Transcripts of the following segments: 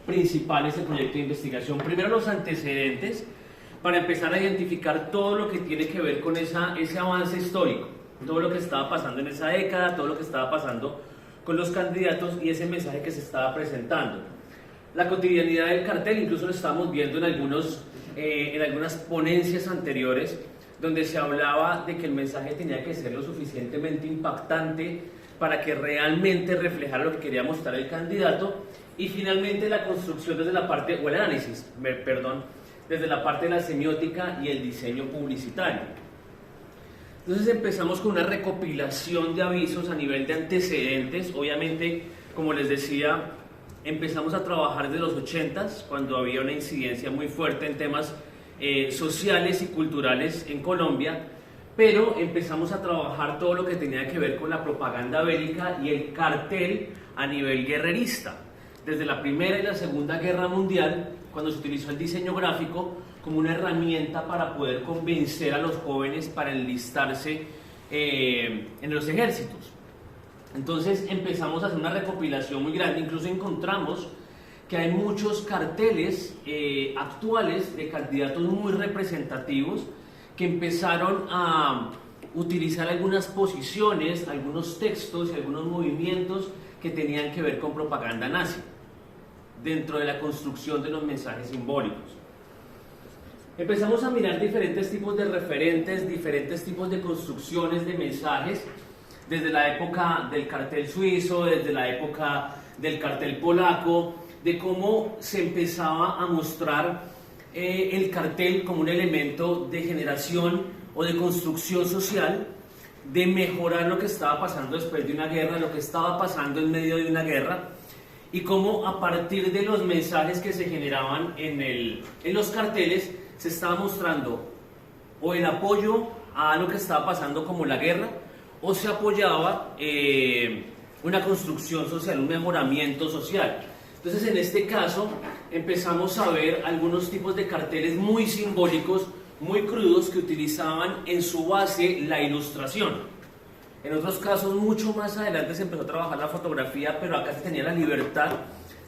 principales del proyecto de investigación. Primero, los antecedentes, para empezar a identificar todo lo que tiene que ver con ese avance histórico, todo lo que estaba pasando en esa década, todo lo que estaba pasando con los candidatos y ese mensaje que se estaba presentando. La cotidianidad del cartel, incluso lo estábamos viendo en algunas ponencias anteriores, donde se hablaba de que el mensaje tenía que ser lo suficientemente impactante para que realmente reflejara lo que quería mostrar el candidato. Y finalmente la construcción desde la parte, o el análisis, perdón, desde la parte de la semiótica y el diseño publicitario. Entonces empezamos con una recopilación de avisos a nivel de antecedentes. Obviamente, como les decía, empezamos a trabajar desde los 80s, cuando había una incidencia muy fuerte en temas sociales y culturales en Colombia, pero empezamos a trabajar todo lo que tenía que ver con la propaganda bélica y el cartel a nivel guerrerista. Desde la Primera y la Segunda Guerra Mundial, cuando se utilizó el diseño gráfico como una herramienta para poder convencer a los jóvenes para enlistarse en los ejércitos. Entonces empezamos a hacer una recopilación muy grande, incluso encontramos que hay muchos carteles actuales de candidatos muy representativos que empezaron a utilizar algunas posiciones, algunos textos y algunos movimientos que tenían que ver con propaganda nazi dentro de la construcción de los mensajes simbólicos. Empezamos a mirar diferentes tipos de referentes, diferentes tipos de construcciones de mensajes, desde la época del cartel suizo, desde la época del cartel polaco, de cómo se empezaba a mostrar el cartel como un elemento de generación o de construcción social, de mejorar lo que estaba pasando después de una guerra, lo que estaba pasando en medio de una guerra, y cómo a partir de los mensajes que se generaban en los carteles se estaba mostrando o el apoyo a lo que estaba pasando como la guerra, o se apoyaba una construcción social, un mejoramiento social. Entonces, en este caso, empezamos a ver algunos tipos de carteles muy simbólicos, muy crudos, que utilizaban en su base la ilustración. En otros casos, mucho más adelante se empezó a trabajar la fotografía, pero acá se tenía la libertad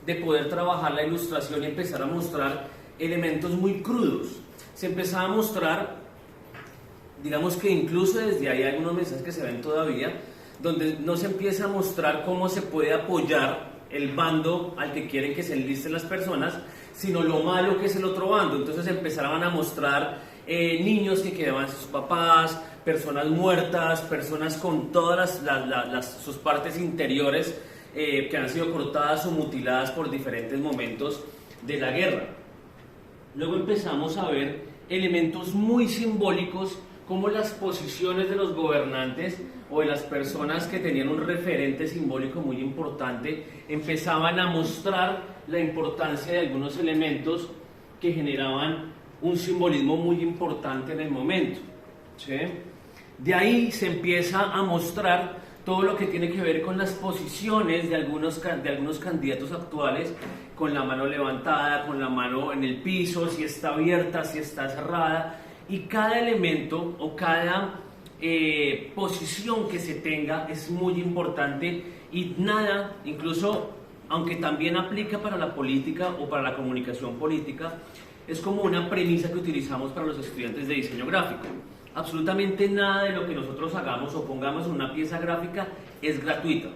de poder trabajar la ilustración y empezar a mostrar elementos muy crudos. Se empezaba a mostrar, digamos que incluso desde ahí hay algunos mensajes que se ven todavía, donde no se empieza a mostrar cómo se puede apoyar el bando al que quieren que se enlisten las personas, sino lo malo que es el otro bando. Entonces empezaban a mostrar niños que quedaban sin sus papás, personas muertas, personas con todas sus partes interiores que han sido cortadas o mutiladas por diferentes momentos de la guerra. Luego empezamos a ver elementos muy simbólicos, como las posiciones de los gobernantes o de las personas que tenían un referente simbólico muy importante, empezaban a mostrar la importancia de algunos elementos que generaban un simbolismo muy importante en el momento, ¿sí? De ahí se empieza a mostrar todo lo que tiene que ver con las posiciones de algunos candidatos actuales, con la mano levantada, con la mano en el piso, si está abierta, si está cerrada, y cada elemento o cada posición que se tenga es muy importante, y nada, incluso aunque también aplica para la política o para la comunicación política, es como una premisa que utilizamos para los estudiantes de diseño gráfico. Absolutamente nada de lo que nosotros hagamos o pongamos en una pieza gráfica es gratuito.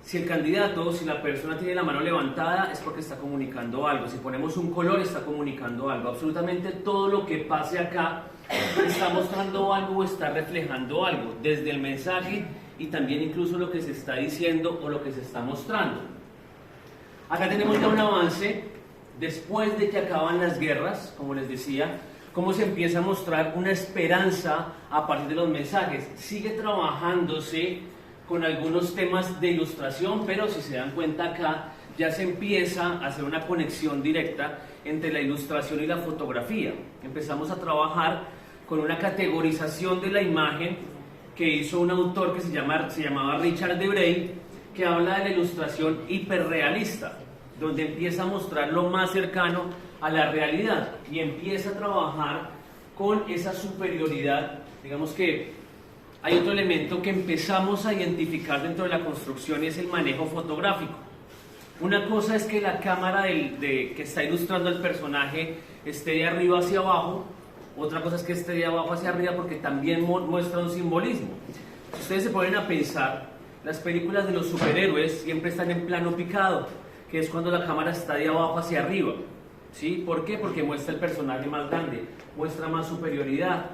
Si el candidato, si la persona tiene la mano levantada, es porque está comunicando algo. Si ponemos un color, está comunicando algo. Absolutamente todo lo que pase acá está mostrando algo o está reflejando algo, desde el mensaje y también incluso lo que se está diciendo o lo que se está mostrando. Acá tenemos ya un avance después de que acaban las guerras, como les decía, cómo se empieza a mostrar una esperanza a partir de los mensajes. Sigue trabajándose con algunos temas de ilustración, pero si se dan cuenta acá ya se empieza a hacer una conexión directa entre la ilustración y la fotografía. Empezamos a trabajar con una categorización de la imagen que hizo un autor que se llamaba Richard Debray, que habla de la ilustración hiperrealista, donde empieza a mostrar lo más cercano a la realidad y empieza a trabajar con esa superioridad. Digamos que hay otro elemento que empezamos a identificar dentro de la construcción y es el manejo fotográfico. Una cosa es que la cámara que está ilustrando el personaje esté de arriba hacia abajo, otra cosa es que esté de abajo hacia arriba porque también muestra un simbolismo. Si ustedes se ponen a pensar, las películas de los superhéroes siempre están en plano picado, que es cuando la cámara está de abajo hacia arriba. ¿Sí? ¿Por qué? Porque muestra el personaje más grande, muestra más superioridad.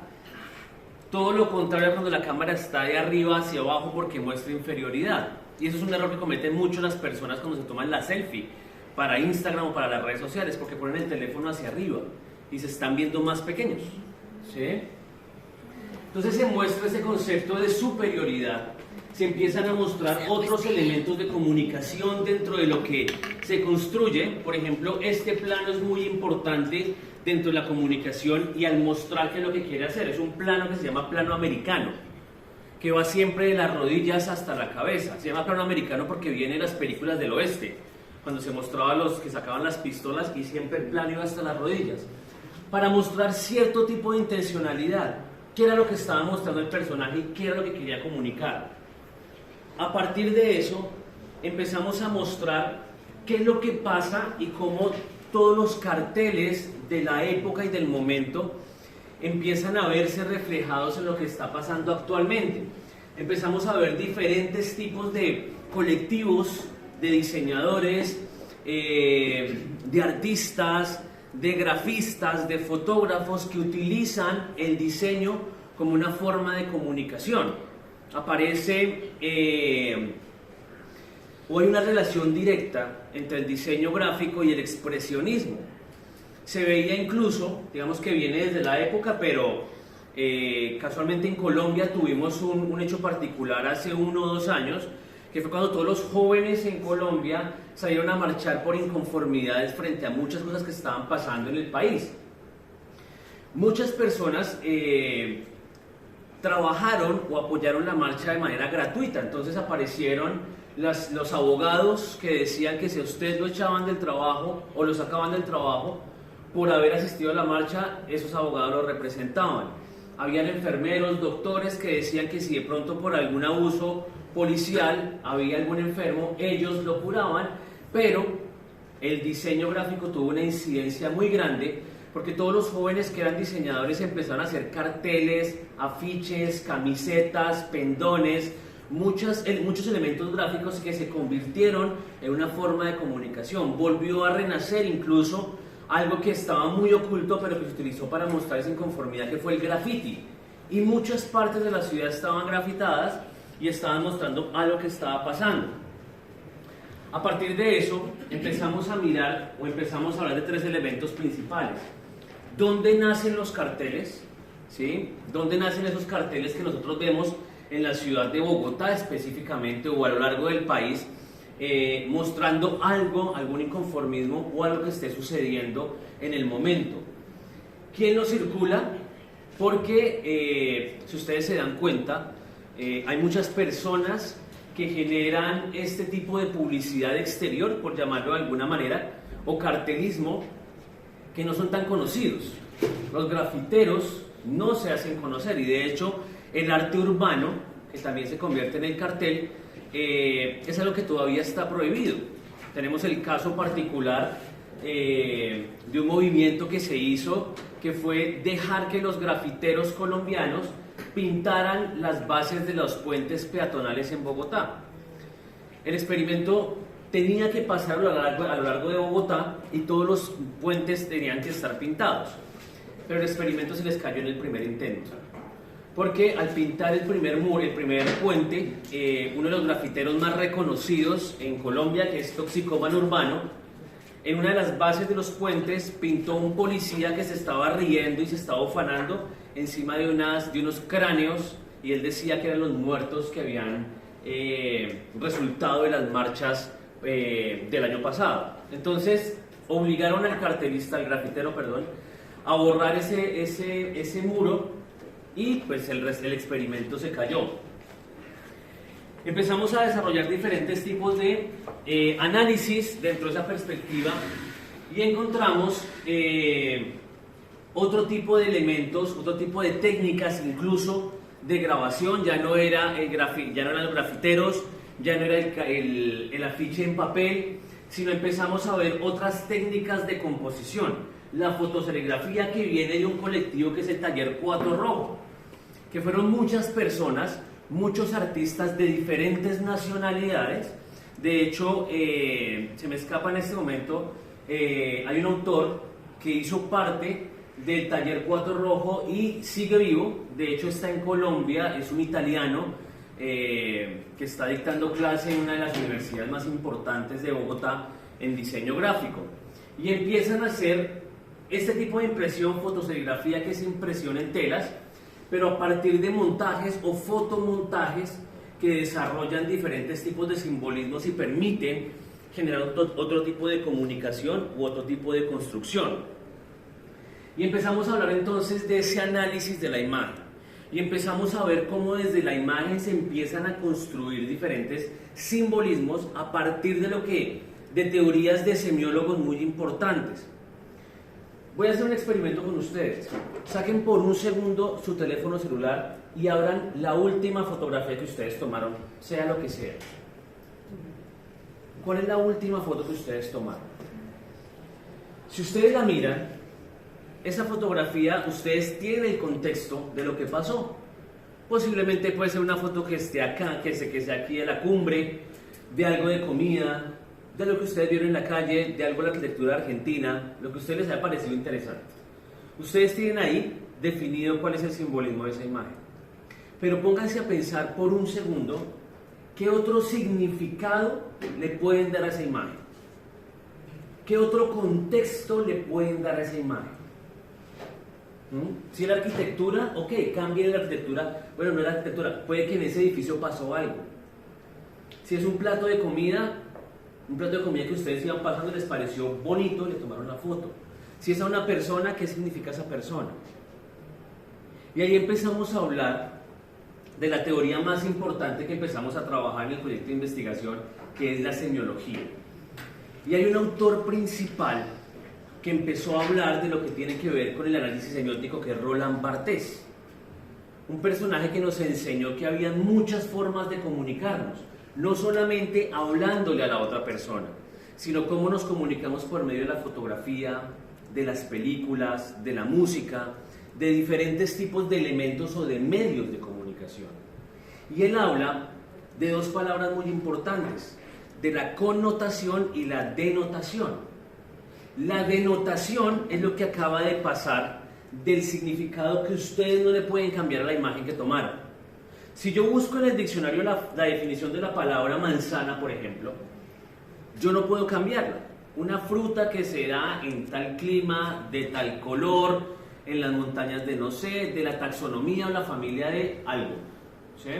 Todo lo contrario cuando la cámara está de arriba hacia abajo porque muestra inferioridad. Y eso es un error que cometen mucho las personas cuando se toman la selfie para Instagram o para las redes sociales, porque ponen el teléfono hacia arriba y se están viendo más pequeños. ¿Sí? Entonces se muestra ese concepto de superioridad, se empiezan a mostrar otros elementos de comunicación dentro de lo que se construye. Por ejemplo, este plano es muy importante dentro de la comunicación y al mostrar qué es lo que quiere hacer. Es un plano que se llama plano americano, que va siempre de las rodillas hasta la cabeza. Se llama plano americano porque viene de las películas del oeste, cuando se mostraba a los que sacaban las pistolas y siempre el plano iba hasta las rodillas, para mostrar cierto tipo de intencionalidad. ¿Qué era lo que estaba mostrando el personaje y qué era lo que quería comunicar? A partir de eso, empezamos a mostrar qué es lo que pasa y cómo todos los carteles de la época y del momento empiezan a verse reflejados en lo que está pasando actualmente. Empezamos a ver diferentes tipos de colectivos, de diseñadores, de artistas, de grafistas, de fotógrafos que utilizan el diseño como una forma de comunicación. Aparece o hay una relación directa entre el diseño gráfico y el expresionismo. Se veía incluso, digamos que viene desde la época, pero casualmente en Colombia tuvimos un hecho particular hace 1 o 2 años, que fue cuando todos los jóvenes en Colombia salieron a marchar por inconformidades frente a muchas cosas que estaban pasando en el país. Muchas personas trabajaron o apoyaron la marcha de manera gratuita. Entonces aparecieron los abogados que decían que si a usted lo echaban del trabajo o lo sacaban del trabajo por haber asistido a la marcha, esos abogados lo representaban. Habían enfermeros, doctores que decían que si de pronto por algún abuso policial había algún enfermo, ellos lo curaban, pero el diseño gráfico tuvo una incidencia muy grande porque todos los jóvenes que eran diseñadores empezaron a hacer carteles, afiches, camisetas, pendones, muchos elementos gráficos que se convirtieron en una forma de comunicación. Volvió a renacer incluso algo que estaba muy oculto pero que se utilizó para mostrar esa inconformidad, que fue el graffiti. Y muchas partes de la ciudad estaban grafitadas y estaban mostrando algo que estaba pasando. A partir de eso empezamos a mirar o empezamos a hablar de 3 elementos principales. ¿Dónde nacen los carteles? ¿Sí? ¿Dónde nacen esos carteles que nosotros vemos en la ciudad de Bogotá específicamente o a lo largo del país, mostrando algún inconformismo o algo que esté sucediendo en el momento? ¿Quién lo circula? Porque si ustedes se dan cuenta, hay muchas personas que generan este tipo de publicidad exterior, por llamarlo de alguna manera, o cartelismo, que no son tan conocidos. Los grafiteros no se hacen conocer y de hecho el arte urbano, que también se convierte en el cartel, es algo que todavía está prohibido. Tenemos el caso particular de un movimiento que se hizo, que fue dejar que los grafiteros colombianos pintaran las bases de los puentes peatonales en Bogotá. El experimento tenía que pasar a lo largo de Bogotá y todos los puentes tenían que estar pintados, pero el experimento se les cayó en el primer intento, porque al pintar el primer puente, uno de los grafiteros más reconocidos en Colombia, que es Toxicómano Urbano, en una de las bases de los puentes pintó un policía que se estaba riendo y se estaba ufanando encima de unos cráneos, y él decía que eran los muertos que habían resultado de las marchas del año pasado. Entonces obligaron al grafitero, a borrar ese muro y pues el experimento se cayó. Empezamos a desarrollar diferentes tipos de análisis dentro de esa perspectiva y encontramos otro tipo de elementos, otro tipo de técnicas incluso de grabación. Ya no eran los grafiteros, ya no era el afiche en papel, sino empezamos a ver otras técnicas de composición. La fotoserigrafía, que viene de un colectivo que es el Taller Cuatro Rojo, que fueron muchas personas, muchos artistas de diferentes nacionalidades. De hecho, se me escapa en este momento, hay un autor que hizo parte del Taller Cuatro Rojo y sigue vivo. De hecho, está en Colombia, es un italiano que está dictando clase en una de las universidades más importantes de Bogotá en diseño gráfico. Y empiezan a hacer este tipo de impresión, fotoserigrafía, que es impresión en telas, pero a partir de montajes o fotomontajes que desarrollan diferentes tipos de simbolismos y permiten generar otro tipo de comunicación u otro tipo de construcción. Y empezamos a hablar entonces de ese análisis de la imagen. Y empezamos a ver cómo desde la imagen se empiezan a construir diferentes simbolismos a partir de teorías de semiólogos muy importantes. Voy a hacer un experimento con ustedes. Saquen por un segundo su teléfono celular y abran la última fotografía que ustedes tomaron, sea lo que sea. ¿Cuál es la última foto que ustedes tomaron? Si ustedes la miran, esa fotografía, ustedes tienen el contexto de lo que pasó. Posiblemente puede ser una foto que esté acá, que esté aquí de la cumbre, de algo de comida, de lo que ustedes vieron en la calle, de algo de la arquitectura argentina, lo que a ustedes les haya parecido interesante. Ustedes tienen ahí definido cuál es el simbolismo de esa imagen. Pero pónganse a pensar por un segundo qué otro significado le pueden dar a esa imagen. ¿Qué otro contexto le pueden dar a esa imagen? Si es la arquitectura, ok, cambien la arquitectura. Bueno, no es la arquitectura, puede que en ese edificio pasó algo. Si es un plato de comida que ustedes iban pasando y les pareció bonito, le tomaron la foto. Si es a una persona, ¿qué significa esa persona? Y ahí empezamos a hablar de la teoría más importante que empezamos a trabajar en el proyecto de investigación, que es la semiología. Y hay un autor principal que empezó a hablar de lo que tiene que ver con el análisis semiótico, que es Roland Barthes. Un personaje que nos enseñó que había muchas formas de comunicarnos, no solamente hablándole a la otra persona, sino cómo nos comunicamos por medio de la fotografía, de las películas, de la música, de diferentes tipos de elementos o de medios de comunicación. Y él habla de dos palabras muy importantes, de la connotación y la denotación. La denotación es lo que acaba de pasar del significado que ustedes no le pueden cambiar a la imagen que tomaron. Si yo busco en el diccionario la definición de la palabra manzana, por ejemplo, yo no puedo cambiarla. Una fruta que se da en tal clima, de tal color, en las montañas de no sé, de la taxonomía o la familia de algo. ¿Sí?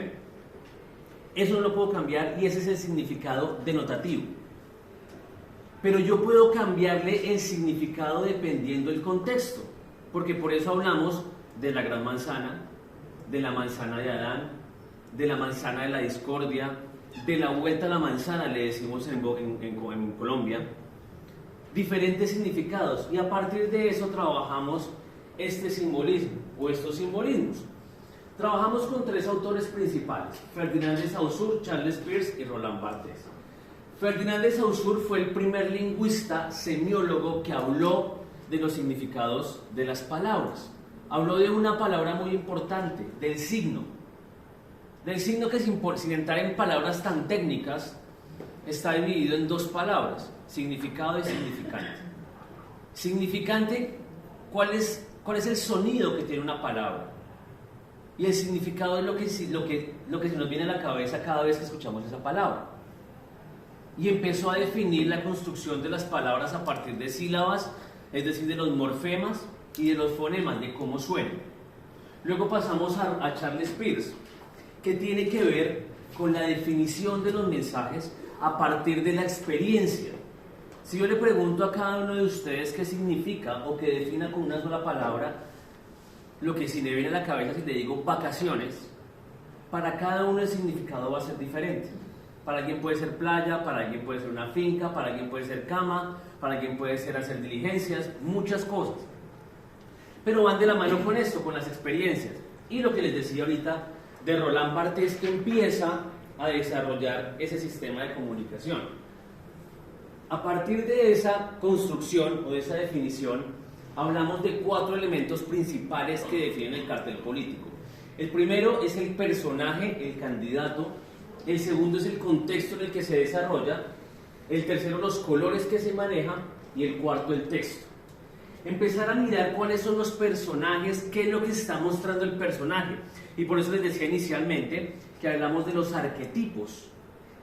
Eso no lo puedo cambiar y ese es el significado denotativo. Pero yo puedo cambiarle el significado dependiendo del contexto, porque por eso hablamos de la gran manzana, de la manzana de Adán, de la manzana de la discordia, de la vuelta a la manzana, le decimos en Colombia, diferentes significados, y a partir de eso trabajamos este simbolismo o estos simbolismos. Trabajamos con tres autores principales: Ferdinand de Saussure, Charles Peirce y Roland Barthes. Ferdinand de Saussure fue el primer lingüista semiólogo que habló de los significados de las palabras. Habló de una palabra muy importante, del signo. Del signo que, sin entrar en palabras tan técnicas, está dividido en dos palabras: significado y significante. Significante, ¿cuál es el sonido que tiene una palabra? Y el significado es lo que se nos viene a la cabeza cada vez que escuchamos esa palabra. Y empezó a definir la construcción de las palabras a partir de sílabas, es decir, de los morfemas y de los fonemas, de cómo suenan. Luego pasamos a Charles Peirce, que tiene que ver con la definición de los mensajes a partir de la experiencia. Si yo le pregunto a cada uno de ustedes qué significa o que defina con una sola palabra, lo que si le viene a la cabeza, si le digo vacaciones, para cada uno el significado va a ser diferente. Para alguien puede ser playa, para alguien puede ser una finca, para alguien puede ser cama, para alguien puede ser hacer diligencias, muchas cosas. Pero van de la mano con esto, con las experiencias. Y lo que les decía ahorita de Roland Barthes, que empieza a desarrollar ese sistema de comunicación. A partir de esa construcción o de esa definición, hablamos de 4 elementos principales que definen el cartel político. El primero es el personaje, el candidato. El segundo es el contexto en el que se desarrolla. El tercero, los colores que se manejan. Y el cuarto, el texto. Empezar a mirar cuáles son los personajes, qué es lo que está mostrando el personaje. Y por eso les decía inicialmente que hablamos de los arquetipos.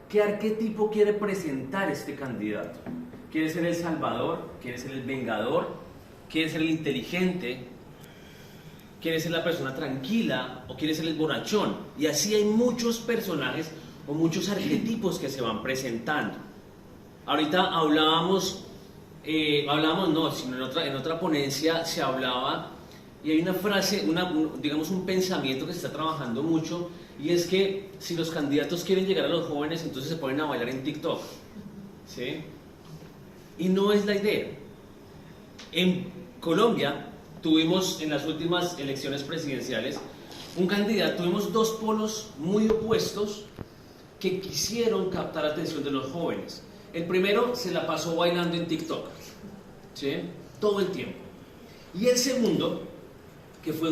¿Qué arquetipo quiere presentar este candidato? ¿Quiere ser el salvador? ¿Quiere ser el vengador? ¿Quiere ser el inteligente? ¿Quiere ser la persona tranquila? ¿O quiere ser el bonachón? Y así hay muchos personajes o muchos arquetipos que se van presentando. Ahorita sino en otra ponencia se hablaba, y hay una frase, digamos un pensamiento que se está trabajando mucho, y es que si los candidatos quieren llegar a los jóvenes, entonces se ponen a bailar en TikTok, ¿sí? Y no es la idea. En Colombia tuvimos en las últimas elecciones presidenciales tuvimos 2 polos muy opuestos que quisieron captar la atención de los jóvenes. El primero se la pasó bailando en TikTok, ¿sí? Todo el tiempo. Y el segundo, que fue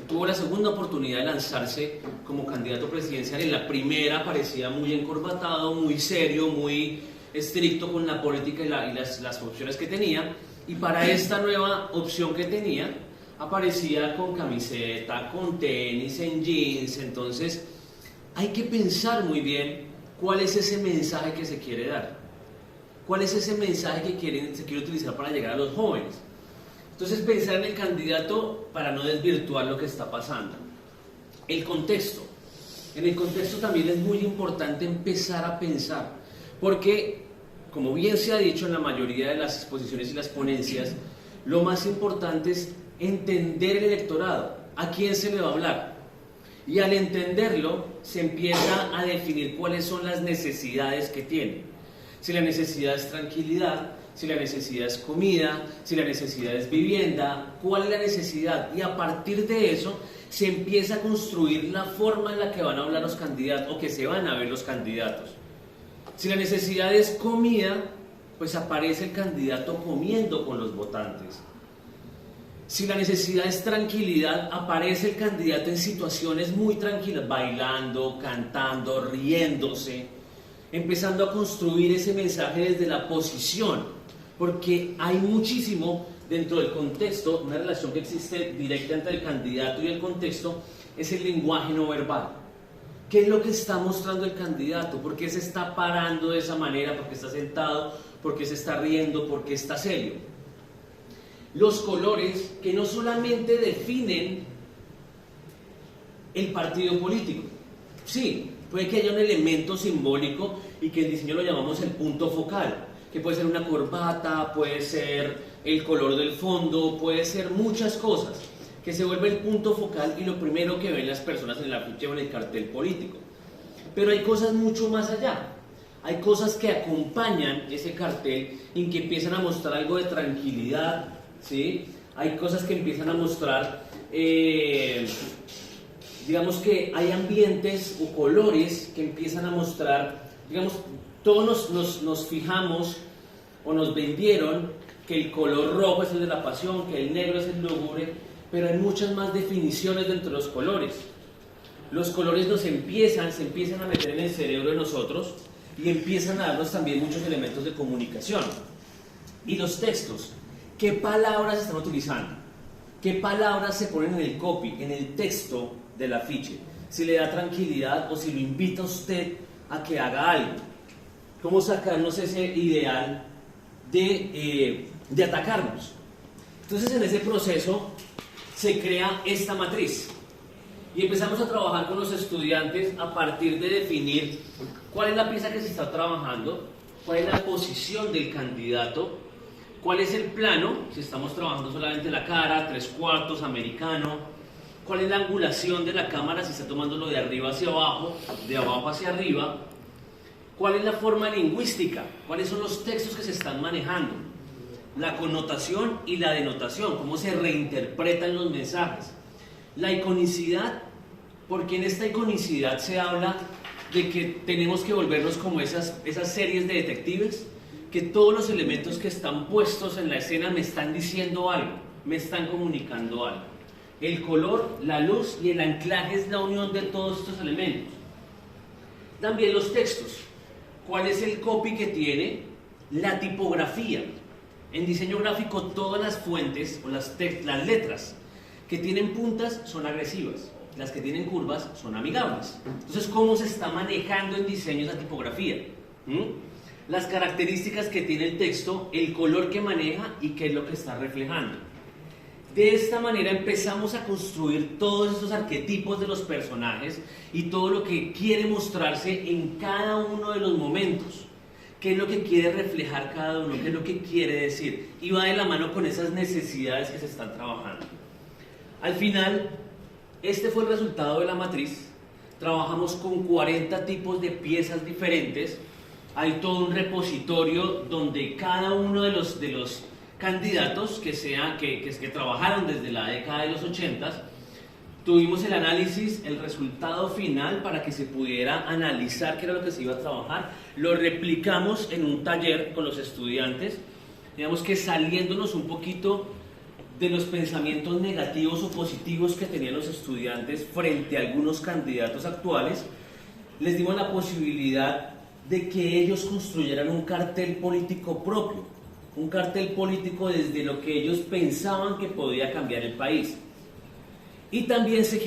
tuvo la segunda oportunidad de lanzarse como candidato presidencial. En la primera parecía muy encorbatado, muy serio, muy estricto con la política y las opciones que tenía. Y para esta nueva opción que tenía, aparecía con camiseta, con tenis, en jeans. Entonces, hay que pensar muy bien cuál es ese mensaje que se quiere dar. ¿Cuál es ese mensaje que se quiere utilizar para llegar a los jóvenes? Entonces, pensar en el candidato para no desvirtuar lo que está pasando. El contexto. En el contexto también es muy importante empezar a pensar, porque, como bien se ha dicho en la mayoría de las exposiciones y las ponencias, lo más importante es entender el electorado, a quién se le va a hablar. Y al entenderlo, se empieza a definir cuáles son las necesidades que tiene. Si la necesidad es tranquilidad, si la necesidad es comida, si la necesidad es vivienda, cuál es la necesidad. Y a partir de eso se empieza a construir la forma en la que van a hablar los candidatos o que se van a ver los candidatos. Si la necesidad es comida, pues aparece el candidato comiendo con los votantes. Si la necesidad es tranquilidad, aparece el candidato en situaciones muy tranquilas, bailando, cantando, riéndose, empezando a construir ese mensaje desde la posición, porque hay muchísimo dentro del contexto, una relación que existe directa entre el candidato y el contexto, es el lenguaje no verbal. ¿Qué es lo que está mostrando el candidato? ¿Por qué se está parando de esa manera? ¿Por qué está sentado? ¿Por qué se está riendo? ¿Por qué está serio? Los colores que no solamente definen el partido político. Sí, puede que haya un elemento simbólico y que en diseño lo llamamos el punto focal, que puede ser una corbata, puede ser el color del fondo, puede ser muchas cosas, que se vuelve el punto focal y lo primero que ven las personas en el afiche o en el cartel político. Pero hay cosas mucho más allá. Hay cosas que acompañan ese cartel y que empiezan a mostrar algo de tranquilidad, ¿sí? Hay cosas que empiezan a mostrar, digamos que hay ambientes o colores que empiezan a mostrar, digamos, todos nos fijamos o nos vendieron que el color rojo es el de la pasión, que el negro es el lúgubre, pero hay muchas más definiciones dentro de los colores. Los colores se empiezan a meter en el cerebro de nosotros y empiezan a darnos también muchos elementos de comunicación. Y los textos, ¿qué palabras están utilizando? ¿Qué palabras se ponen en el copy, en el texto del afiche? Si le da tranquilidad o si lo invita a usted a que haga algo. ¿Cómo sacarnos ese ideal de atacarnos? Entonces, en ese proceso se crea esta matriz y empezamos a trabajar con los estudiantes a partir de definir cuál es la pieza que se está trabajando, cuál es la posición del candidato, cuál es el plano, si estamos trabajando solamente la cara, 3/4, americano, cuál es la angulación de la cámara, si está tomándolo de arriba hacia abajo, de abajo hacia arriba, cuál es la forma lingüística, cuáles son los textos que se están manejando, la connotación y la denotación, cómo se reinterpretan los mensajes, la iconicidad, porque en esta iconicidad se habla de que tenemos que volvernos como esas series de detectives, que todos los elementos que están puestos en la escena me están diciendo algo, me están comunicando algo. El color, la luz y el anclaje es la unión de todos estos elementos. También los textos. ¿Cuál es el copy que tiene? La tipografía. En diseño gráfico todas las fuentes o las letras que tienen puntas son agresivas, las que tienen curvas son amigables. Entonces, ¿cómo se está manejando en diseño esa tipografía? Las características que tiene el texto, el color que maneja y qué es lo que está reflejando. De esta manera empezamos a construir todos estos arquetipos de los personajes y todo lo que quiere mostrarse en cada uno de los momentos. ¿Qué es lo que quiere reflejar cada uno? ¿Qué es lo que quiere decir? Y va de la mano con esas necesidades que se están trabajando. Al final, este fue el resultado de la matriz. Trabajamos con 40 tipos de piezas diferentes. Hay todo un repositorio donde cada uno de los candidatos que trabajaron desde la década de los 80, tuvimos el análisis, el resultado final para que se pudiera analizar qué era lo que se iba a trabajar. Lo replicamos en un taller con los estudiantes, digamos que saliéndonos un poquito de los pensamientos negativos o positivos que tenían los estudiantes frente a algunos candidatos actuales. Les dimos la posibilidad de que ellos construyeran un cartel político propio, un cartel político desde lo que ellos pensaban que podía cambiar el país. Y también se